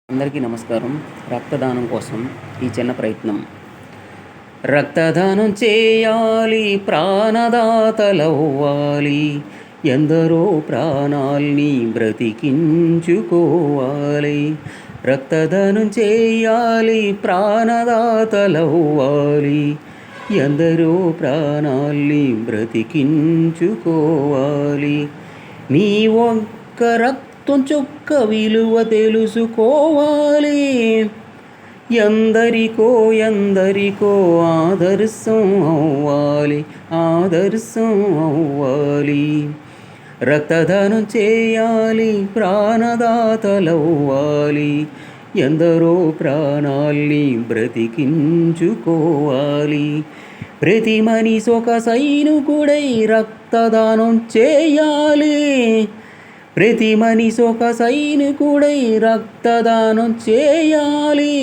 అందరికీ నమస్కారం. రక్తదానం కోసం ఈ చిన్న ప్రయత్నం. రక్తదానం చేయాలి, ప్రాణదాతలవ్వాలి, ఎందరో ప్రాణాల్ని బ్రతికించుకోవాలి. రక్తదానం చేయాలి, ప్రాణదాతలవ్వాలి, ఎందరో ప్రాణాల్ని బ్రతికించుకోవాలి. నీ ఒక్క రక్తం చుక్క విలువ తెలుసుకోవాలి. ఎందరికో ఆదర్శం అవ్వాలి. రక్తదానం చేయాలి, ప్రాణదాతలవ్వాలి, ఎందరో ప్రాణాల్ని బ్రతికించుకోవాలి. ప్రతి మనిషి ఒక సైనికుడై రక్తదానం చేయాలి. ప్రతి మనిషి ఒక సైనికుడై రక్తదానం చేయాలి.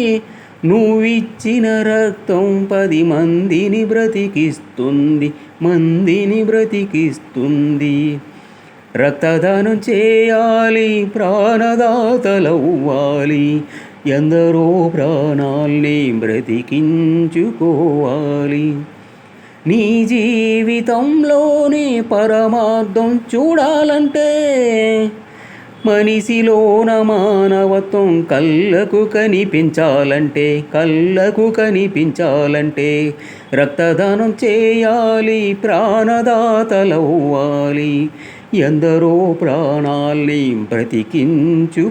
నువ్విచ్చిన రక్తం 10 మందిని బ్రతికిస్తుంది. రక్తదానం చేయాలి, ప్రాణదాతలవ్వాలి, ఎందరో ప్రాణాల్ని బ్రతికించుకోవాలి. నీ జీవితంలోనే పరమార్థం చూడాలంటే, మనిషిలోన మానవత్వం కళ్ళకు కనిపించాలంటే రక్తదానం చేయాలి, ప్రాణదాతలవ్వాలి, ఎందరో ప్రాణాల్ని బ్రతికించుకోవాలి.